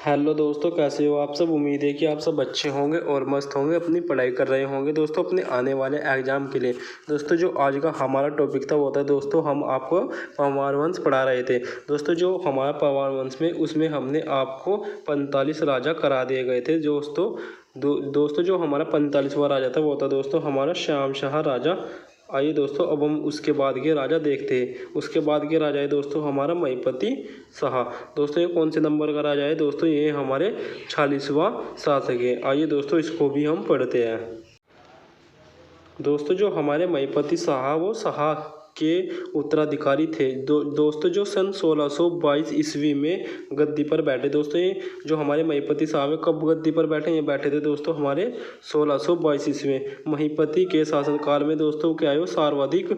Hello दोस्तों, कैसे हो आप सब। उम्मीद है कि आप सब अच्छे होंगे और मस्त होंगे, अपनी पढ़ाई कर रहे होंगे दोस्तों अपने आने वाले एग्ज़ाम के लिए। दोस्तों जो आज का हमारा टॉपिक था वो था दोस्तों, हम आपको परमार वंश पढ़ा रहे थे। दोस्तों जो हमारा परमार वंश में उसमें हमने आपको 45 राजा करा दिए गए थे दोस्तों जो हमारा 45वां राजा था वो था दोस्तों हमारा श्याम शाह राजा। आइए दोस्तों अब हम उसके बाद के राजा देखते हैं। उसके बाद के राजा है दोस्तों हमारा महिपति शाह। दोस्तों ये कौन से नंबर का राजा है दोस्तों, ये हमारे 40वां शासक है। आइए दोस्तों इसको भी हम पढ़ते हैं। दोस्तों जो हमारे महिपति शाह वो शाह के उत्तराधिकारी थे। दोस्तों जो सन 1622 ईस्वी में गद्दी पर बैठे। दोस्तों ये जो हमारे महिपति शाह है कब गद्दी पर बैठे, ये बैठे थे दोस्तों हमारे 1622 ईस्वी में। महिपति के शासनकाल में दोस्तों क्या है, सर्वाधिक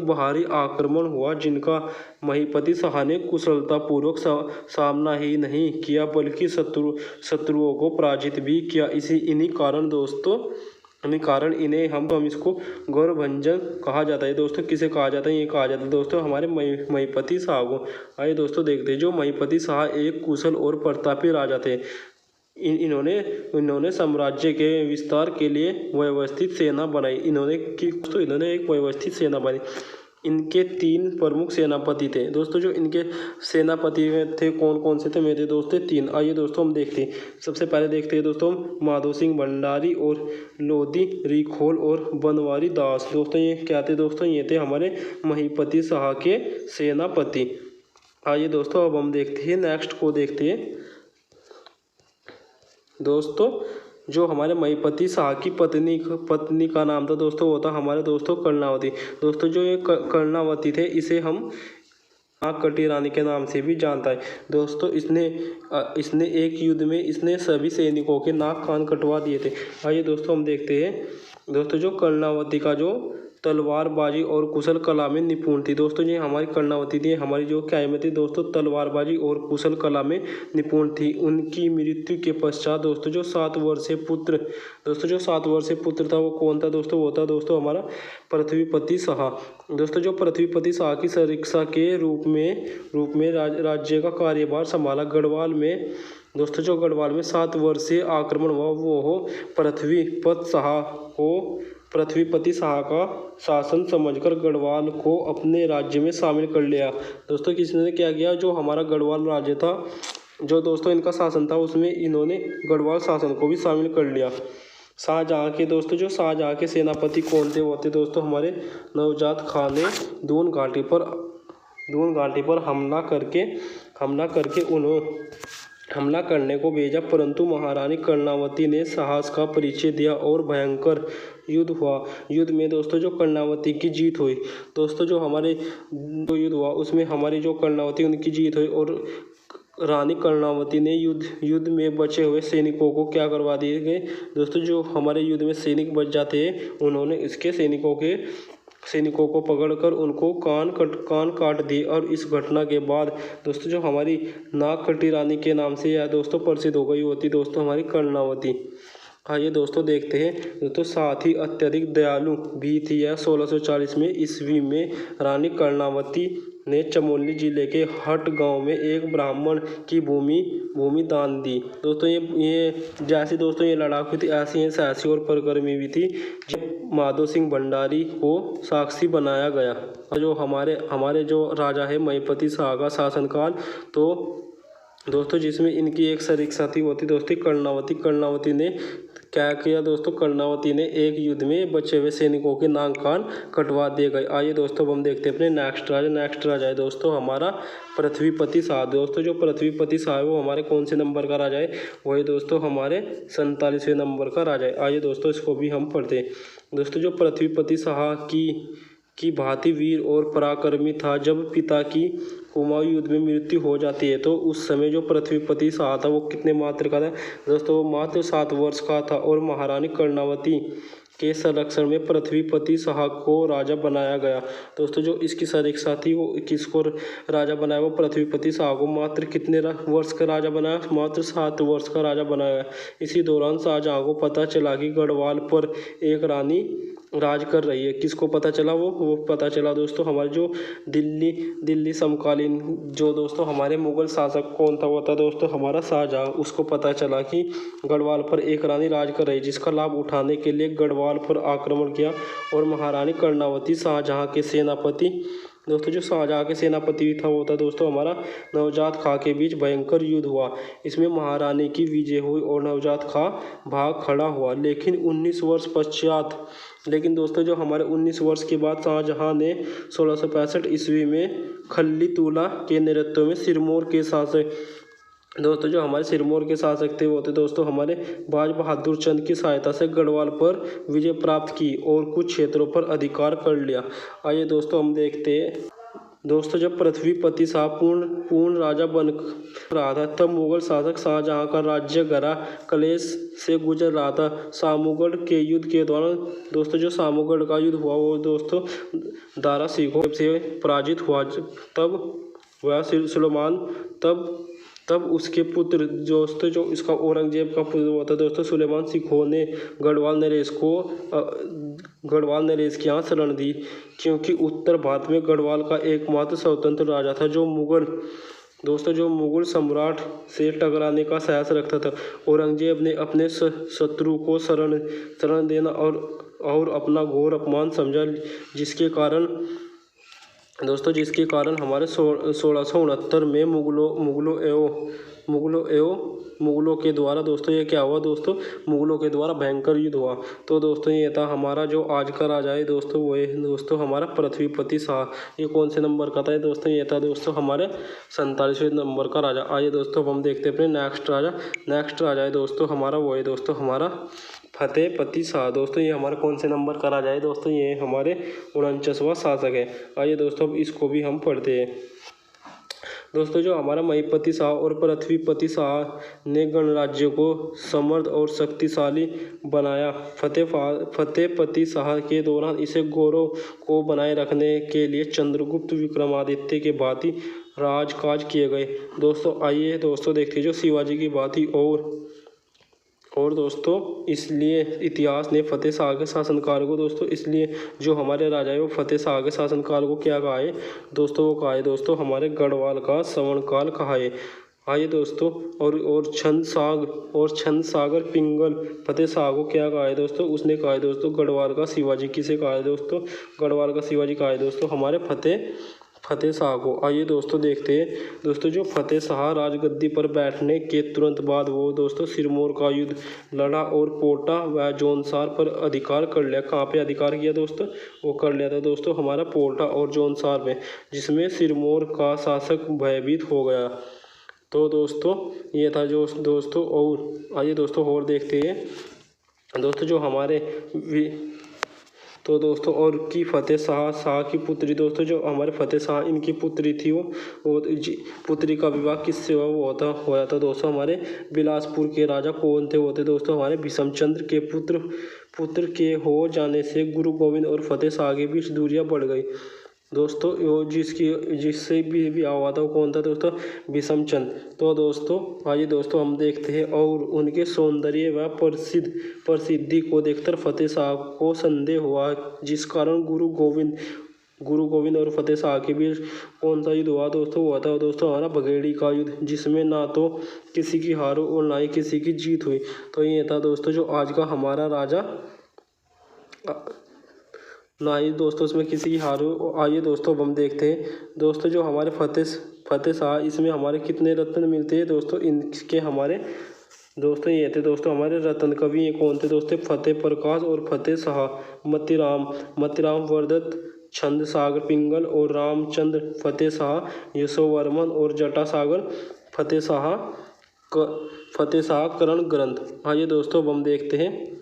बाहरी आक्रमण हुआ, जिनका महिपति शाह ने कुशलतापूर्वक सामना ही नहीं किया बल्कि शत्रुओं को पराजित भी किया। इन्हीं कारण इन्हें हम इसको गौरभंजन कहा जाता है। दोस्तों किसे कहा जाता है, ये कहा जाता है दोस्तों हमारे महिपति शाह को। आइए दोस्तों देखते हैं। जो महिपति शाह एक कुशल और प्रतापी राजा थे। इन्होंने साम्राज्य के विस्तार के लिए व्यवस्थित सेना बनाई। इन्होंने एक व्यवस्थित सेना बनाई। इनके 3 प्रमुख सेनापति थे। दोस्तों जो इनके सेनापति थे कौन कौन से थे मेरे दोस्तों, 3। आइए दोस्तों हम देखते हैं। सबसे पहले देखते हैं दोस्तों माधो सिंह भंडारी और लोधी रिखोल और बनवारी दास। दोस्तों ये क्या थे दोस्तों, ये थे हमारे महिपति शाह के सेनापति। आइए दोस्तों अब हम देखते हैं, नेक्स्ट को देखते हैं। दोस्तों जो हमारे महिपति शाह की पत्नी का नाम था दोस्तों वो था हमारे दोस्तों कर्णावती। दोस्तों जो ये कर्णावती थे इसे हम नागकटी रानी के नाम से भी जानता है। दोस्तों इसने एक युद्ध में इसने सभी सैनिकों के नाक कान कटवा दिए थे। आइए दोस्तों हम देखते हैं। दोस्तों जो कर्णावती का जो तलवारबाजी और कुशल कला में निपुण थी। दोस्तों ये हमारी कर्णावती थी, हमारी जो क्या थी दोस्तों, तलवारबाजी और कुशल कला में निपुण थी। उनकी मृत्यु के पश्चात दोस्तों जो 7 वर्षीय पुत्र था वो कौन था दोस्तों, वो था दोस्तों हमारा पृथ्वीपति शाह। दोस्तों जो पृथ्वीपति शाह की संरक्षा के रूप में राज्य का कार्यभार संभाला। गढ़वाल में दोस्तों जो गढ़वाल में 7 वर्षीय आक्रमण हुआ वो पृथ्वीपति शाह का शासन समझकर गढ़वाल को अपने राज्य में शामिल कर लिया। दोस्तों किसने क्या किया, जो हमारा गढ़वाल राज्य था, जो दोस्तों इनका शासन था उसमें इन्होंने गढ़वाल शासन को भी शामिल कर लिया। शाहजहाँ के सेनापति कौन थे, वो थे दोस्तों हमारे नवजात खान ने दून घाटी पर हमला करने को भेजा, परंतु महारानी कर्णावती ने साहस का परिचय दिया और भयंकर युद्ध हुआ। युद्ध में दोस्तों जो कर्णावती की जीत हुई। दोस्तों जो हमारे जो युद्ध हुआ उसमें हमारी जो कर्णावती उनकी जीत हुई और रानी कर्णावती ने युद्ध में बचे हुए सैनिकों को क्या करवा दिए गए। दोस्तों जो हमारे युद्ध में सैनिक बच जाते हैं उन्होंने इसके सैनिकों को पकड़कर उनको कान काट दिए। और इस घटना के बाद दोस्तों जो हमारी नागकटी रानी के नाम से यह दोस्तों प्रसिद्ध हो गई होती दोस्तों हमारी कर्णावती। आइए दोस्तों देखते हैं। दोस्तों साथ ही अत्यधिक दयालु भी थी यह। 1640 में ईस्वी में रानी कर्णावती ने चमोली जिले के हट गांव में एक ब्राह्मण की भूमि दान दी। दोस्तों ये जैसी दोस्तों ये लड़ाकू थी ऐसी है साहसी और परक्रमी भी थी। माधो सिंह भंडारी को साक्षी बनाया गया। जो हमारे जो राजा है महिपति शाह का शासनकाल, तो दोस्तों जिसमें इनकी एक सरीक्षा थी वो थी दोस्तों कर्णावती ने क्या किया दोस्तों, कर्णावती ने एक युद्ध में बचे हुए सैनिकों के नाक कान कटवा दिए गए। आइए दोस्तों हम देखते हैं अपने नेक्स्ट राजा है दोस्तों हमारा पृथ्वीपति शाह। दोस्तों जो पृथ्वीपति शाह है वो हमारे कौन से नंबर का राजा है, वही दोस्तों हमारे 47वें नंबर का राजा है। आइए दोस्तों इसको भी हम पढ़ते हैं। दोस्तों जो पृथ्वीपति शाह की भांति वीर और पराक्रमी था। जब पिता की कुमाऊं युद्ध में मृत्यु हो जाती है तो उस समय जो पृथ्वीपति शाह था वो कितने मात्र का था दोस्तों, वो मात्र 7 वर्ष का था और महारानी कर्णावती के संरक्षण में पृथ्वीपति शाह को राजा बनाया गया। दोस्तों जो इसकी संरक्षा थी वो किसको राजा बनाया, वो पृथ्वीपति शाह को मात्र कितने वर्ष का राजा बनाया, मात्र 7 वर्ष का राजा बनाया। इसी दौरान शाहजहाँ को पता चला कि गढ़वाल पर एक रानी राज कर रही है। किसको पता चला? वो पता चला दोस्तों हमारे जो दिल्ली समकालीन जो दोस्तों हमारे मुगल शासक कौन था, वो था दोस्तों हमारा शाहजहाँ। उसको पता चला कि गढ़वाल पर एक रानी राज कर रही, जिसका लाभ उठाने के लिए गढ़वाल पर आक्रमण किया और महारानी कर्णावती शाहजहाँ के सेनापति दोस्तों जो शाहजहाँ के सेनापति भी था, वो था दोस्तों हमारा नवजात खां के बीच भयंकर युद्ध हुआ। इसमें महारानी की विजय हुई और नवजात खां भाग खड़ा हुआ। लेकिन दोस्तों जो हमारे 19 वर्ष के बाद शाहजहाँ ने 1665 ईस्वी में खल्ली तुला के नेतृत्व में सिरमौर के शासक दोस्तों जो हमारे सिरमौर के शासक थे, वो थे दोस्तों हमारे बाज बहादुर चंद की सहायता से गढ़वाल पर विजय प्राप्त की और कुछ क्षेत्रों पर अधिकार कर लिया। आइए दोस्तों हम देखते हैं। दोस्तों जब पृथ्वीपति शाह पूर्ण राजा बन रहा था, तब मुगल शासक शाहजहाँ का राज्य घरा कलेश से गुजर रहा था। सामूगढ़ के युद्ध के दौरान दोस्तों जो सामूगढ़ का युद्ध हुआ, वो दोस्तों दारा सिखों से पराजित हुआ। तब वह सुलेमान तब उसके पुत्र दोस्तों जो इसका औरंगजेब का पुत्र हुआ था दोस्तों सुलेमान सिखों ने गढ़वाल नरेश की यहाँ शरण दी, क्योंकि उत्तर भारत में गढ़वाल का एकमात्र स्वतंत्र राजा था जो मुगल सम्राट से टकराने का साहस रखता था। औरंगजेब ने अपने शत्रु को शरण देना और अपना घोर अपमान समझा, जिसके कारण हमारे 1669 में मुगलों के द्वारा दोस्तों ये क्या हुआ दोस्तों, मुगलों के द्वारा भयंकर युद्ध हुआ। तो दोस्तों ये था हमारा जो आज का राजा है दोस्तों, वो है दोस्तों हमारा पृथ्वीपति शाह। ये कौन से नंबर का था दोस्तों? ये था दोस्तों हमारे 47वें नंबर का राजा। आइए दोस्तों हम देखते हैं अपने नेक्स्ट राजा है दोस्तों हमारा, वो है दोस्तों हमारा फतेहपति शाह। दोस्तों ये हमारा कौन से नंबर का राजा है दोस्तों? ये हमारे 49वां शासक है। आइए दोस्तों अब इसको भी हम पढ़ते हैं। दोस्तों जो हमारा महिपति शाह और पृथ्वीपति शाह ने गणराज्य को समृद्ध और शक्तिशाली बनाया। फतेहपति शाह के दौरान इसे गौरव को बनाए रखने के लिए चंद्रगुप्त विक्रमादित्य के भांति राजकाज किए गए। दोस्तों आइए दोस्तों देखते हैं जो शिवाजी की बात ही और दोस्तों इसलिए इतिहास ने फतेह शाह के शासनकाल को दोस्तों इसलिए जो हमारे राजा है वो फतेह शाह के शासनकाल को क्या कहा है दोस्तों? वो कहा है दोस्तों हमारे गढ़वाल का स्वर्णकाल कहा है। आइए दोस्तों और छंद सागर पिंगल फतेह शाह को क्या कहा है दोस्तों? उसने कहा है दोस्तों गढ़वाल का शिवाजी। किसे कहा है दोस्तों? गढ़वाल का शिवाजी कहा है दोस्तों हमारे फतेह शाह को। आइए दोस्तों देखते हैं दोस्तों जो फतेह शाह राजगद्दी पर बैठने के तुरंत बाद वो दोस्तों सिरमौर का युद्ध लड़ा और पोटा व जौनसार पर अधिकार कर लिया। कहाँ पे अधिकार किया दोस्तों? वो कर लिया था दोस्तों हमारा पोटा और जौनसार में, जिसमें सिरमौर का शासक भयभीत हो गया। तो दोस्तों ये था जो दोस्तों, और आइए दोस्तों और देखते हैं दोस्तों जो हमारे तो दोस्तों और की फतेह शाह की पुत्री दोस्तों जो हमारे फतेह शाह इनकी पुत्री थी वो पुत्री का विवाह किससे हुआ था दोस्तों? हमारे बिलासपुर के राजा कौन थे? वो थे दोस्तों हमारे भीष्मचंद्र के पुत्र के हो जाने से गुरु गोविंद और फतेह शाह के बीच दूरियां बढ़ गई। दोस्तों वो जिससे भी ब्याह हुआ था वो कौन था दोस्तों? भीष्मचंद्र। तो दोस्तों आइए दोस्तों हम देखते हैं और उनके सौंदर्य व प्रसिद्धि को देखकर फतेह शाह को संदेह हुआ, जिस कारण गुरु गोविंद और फतेह शाह के बीच कौन सा युद्ध हुआ दोस्तों? हुआ था दोस्तों हमारा बघेड़ी का युद्ध, जिसमें ना तो किसी की हार और ना ही किसी की जीत हुई। तो ये था दोस्तों जो आज का हमारा राजा, ना ही दोस्तों इसमें किसी की हार हो। आइए दोस्तों हम देखते हैं दोस्तों जो हमारे फतेह शाह इसमें हमारे कितने रत्न मिलते हैं दोस्तों? इनके हमारे दोस्तों ये थे दोस्तों हमारे रत्न कवि। ये कौन थे दोस्तों? फतेह प्रकाश और फतेह शाह। मतिराम वर्दत, छंद सागर पिंगल और रामचंद्र फतेह शाह, यशोवर्मन और जटा सागर फतेह शाह करण ग्रंथ। आइए दोस्तों हम देखते हैं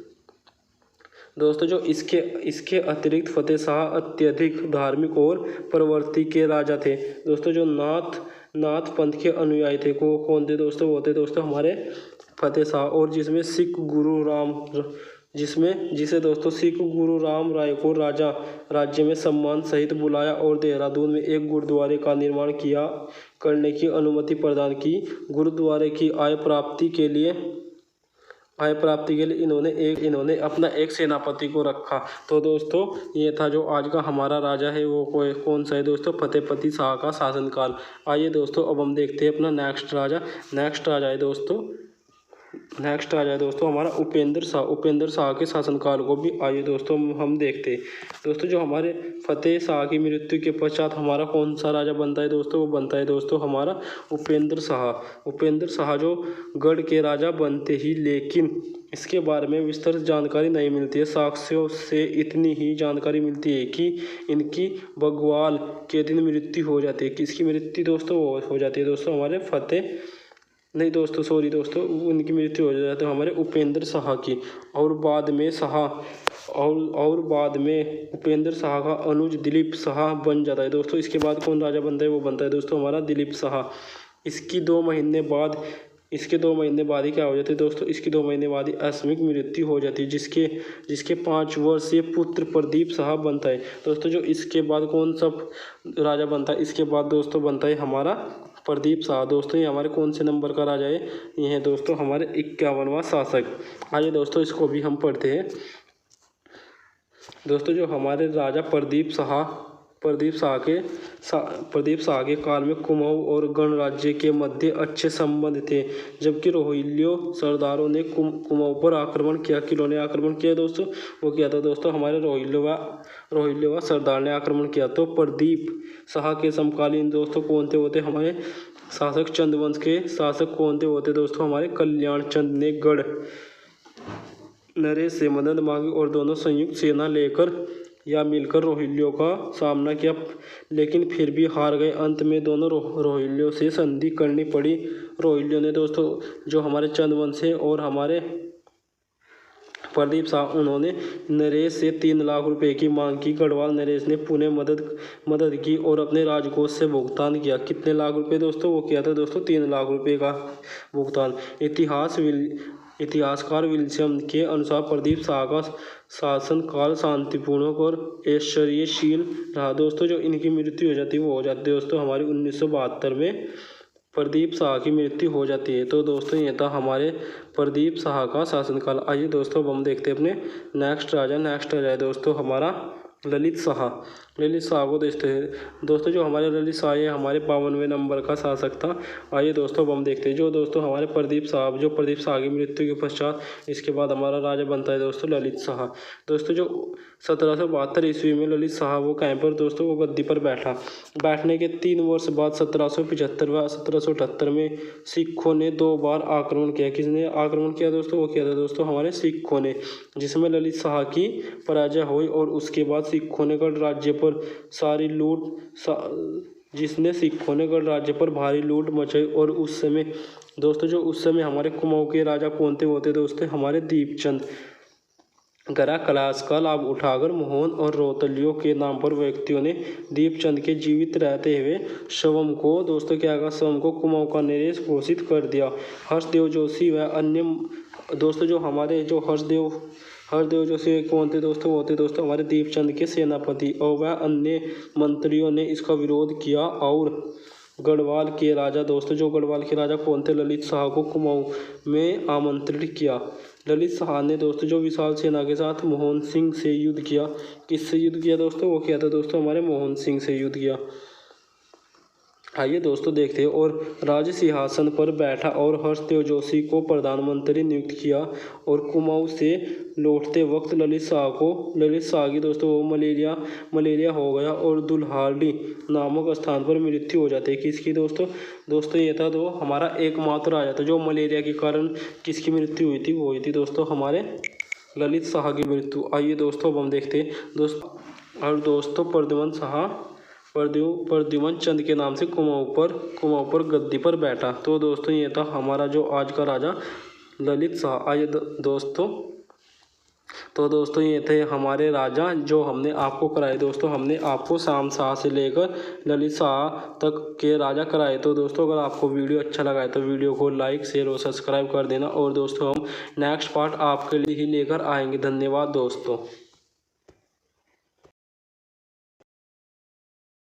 दोस्तों जो इसके अतिरिक्त फतेह शाह अत्यधिक धार्मिक और प्रवृत्ति के राजा थे। दोस्तों जो नाथ पंथ के अनुयायी थे वो कौन थे दोस्तों? वो थे दोस्तों हमारे फतेह शाह, और जिसे दोस्तों सिख गुरु राम राय को राज्य में सम्मान सहित बुलाया और देहरादून में एक गुरुद्वारे का निर्माण करने की अनुमति प्रदान की। गुरुद्वारे की आय प्राप्ति के लिए आय प्राप्ति के लिए इन्होंने अपना एक सेनापति को रखा। तो दोस्तों ये था जो आज का हमारा राजा है वो कौन सा है दोस्तों, फतेहपति शाह का शासनकाल। आइए दोस्तों अब हम देखते हैं अपना नेक्स्ट राजा है दोस्तों हमारा उपेंद्र शाह के शासनकाल को भी आइए दोस्तों हम देखते हैं। दोस्तों जो हमारे फतेह शाह की मृत्यु के पश्चात हमारा कौन सा राजा बनता है दोस्तों, वो बनता है दोस्तों हमारा उपेंद्र शाह जो गढ़ के राजा बनते ही, लेकिन इसके बारे में विस्तृत जानकारी नहीं मिलती है। साक्ष्यों से इतनी ही जानकारी मिलती है कि इनकी बग्वाल के दिन मृत्यु हो जाती है। किसकी मृत्यु दोस्तों हो जाती है दोस्तों, हमारे उनकी मृत्यु हो जाती है हमारे उपेंद्र शाह की। और बाद में उपेंद्र शाह का अनुज दिलीप शाह बन जाता है दोस्तों। इसके बाद कौन राजा बनता है, वो बनता है दोस्तों हमारा दिलीप शाह। इसके 2 महीने बाद ही क्या हो जाती है दोस्तों, इसकी 2 महीने बाद ही आकस्मिक मृत्यु हो जाती है, जिसके 5 वर्षीय पुत्र प्रदीप शाह बनता है दोस्तों। जो इसके बाद कौन सा राजा बनता है, इसके बाद दोस्तों बनता है हमारा प्रदीप शाह। दोस्तों ये हमारे कौन से नंबर का राजा है, ये है दोस्तों हमारे 51वां शासक। आइए दोस्तों इसको भी हम पढ़ते हैं। दोस्तों जो हमारे राजा प्रदीप शाह के काल में कुमाऊं और गणराज्य के मध्य अच्छे संबंध थे, जबकि रोहिल्यों सरदारों ने कुमाऊं पर आक्रमण किया। किन्होंने आक्रमण किया दोस्तों, वो किया था दोस्तों हमारे रोहिल्यों सरदार ने आक्रमण किया। तो प्रदीप शाह के समकालीन दोस्तों कौन थे होते हमारे शासक, चंद्रवंश के शासक कौन थे होते दोस्तों हमारे कल्याण चंद ने गढ़ नरेश से मदद मांगी और दोनों संयुक्त सेना लेकर या मिलकर रोहिल्यों का सामना किया, लेकिन फिर भी हार गए। अंत में दोनों रोहिल्यों से संधि करनी पड़ी। रोहिल्यों ने दोस्तों जो हमारे चंद्रवंश है और हमारे प्रदीप शाह, उन्होंने नरेश से 3 लाख रुपए की मांग की। गढ़वाल नरेश ने पुनः मदद की और अपने राजकोष से भुगतान किया। कितने लाख रुपए दोस्तों, वो किया था दोस्तों 3 लाख रुपए का भुगतान। इतिहासकार विल्सन के अनुसार प्रदीप शाह का शासनकाल शांतिपूर्ण और ऐश्वर्यशील रहा दोस्तों। जो इनकी मृत्यु हो जाती है वो हो जाती है दोस्तों हमारी 1972 में प्रदीप शाह की मृत्यु हो जाती है। तो दोस्तों ये था हमारे प्रदीप शाह का शासनकाल। आइए दोस्तों अब हम देखते हैं अपने नेक्स्ट राजा है दोस्तों हमारा ललित शाह को देखते हैं। दोस्तों जो हमारे ललित शाह है हमारे 52वें नंबर का शासक था। आइए दोस्तों अब हम देखते हैं जो दोस्तों हमारे प्रदीप शाह की मृत्यु के पश्चात इसके बाद हमारा राजा बनता है दोस्तों ललित शाह। दोस्तों जो 1772 ईस्वी में ललित शाह वो कहीं पर दोस्तों वो गद्दी पर बैठने के 3 वर्ष बाद 1775 व 1778 में सिखों ने 2 बार आक्रमण किया। किसने आक्रमण किया दोस्तों, वो किया था दोस्तों हमारे सिखों ने, जिसमें ललित शाह की पराजय हुई और उसके बाद सिखों ने गढ़ राज्य पर भारी लूट मचाई। और उस समय हमारे कुमाऊं के राजा कौन थे होते दोस्तों हमारे दीपचंद। गरा कलाश का लाभ उठाकर मोहन और रोतलियों के नाम पर व्यक्तियों ने दीपचंद के जीवित रहते हुए शवम को दोस्तों कुमाऊं का नरेश घोषित कर दिया। हर्षदेव जोशी व अन्य दोस्तों जो हमारे हरदेव जोशी कौन थे दोस्तों, होते दोस्तों हमारे दीपचंद के सेनापति, और वह अन्य मंत्रियों ने इसका विरोध किया। और गढ़वाल के राजा कौन थे, ललित शाह को कुमाऊं में आमंत्रित किया। ललित शाह ने दोस्तों जो विशाल सेना के साथ मोहन सिंह से युद्ध किया। किससे युद्ध किया दोस्तों, वो किया था दोस्तों हमारे मोहन सिंह से युद्ध किया। आइए दोस्तों देखते हैं। और राज सिंहासन पर बैठा और हर्षदेव जोशी को प्रधानमंत्री नियुक्त किया। और कुमाऊं से लौटते वक्त ललित शाह की दोस्तों मलेरिया हो गया और दुल्हाड़ी नामक स्थान पर मृत्यु हो जाती है। किसकी दोस्तों ये था तो हमारा एकमात्र राजा था जो मलेरिया के कारण किसकी मृत्यु हुई थी, वो हुई थी दोस्तों हमारे ललित शाह की मृत्यु। आइए दोस्तों अब हम देखते हैं दोस्तों प्रद्युमन चंद के नाम से कुमाऊं पर गद्दी पर बैठा। तो दोस्तों ये था हमारा जो आज का राजा ललित शाह। आइए दोस्तों ये थे हमारे राजा जो हमने आपको कराए दोस्तों। हमने आपको शाम शाह से लेकर ललित शाह तक के राजा कराए। तो दोस्तों अगर आपको वीडियो अच्छा लगा है तो वीडियो को लाइक शेयर और सब्सक्राइब कर देना। और दोस्तों हम नेक्स्ट पार्ट आपके लिए ही लेकर आएंगे। धन्यवाद दोस्तों।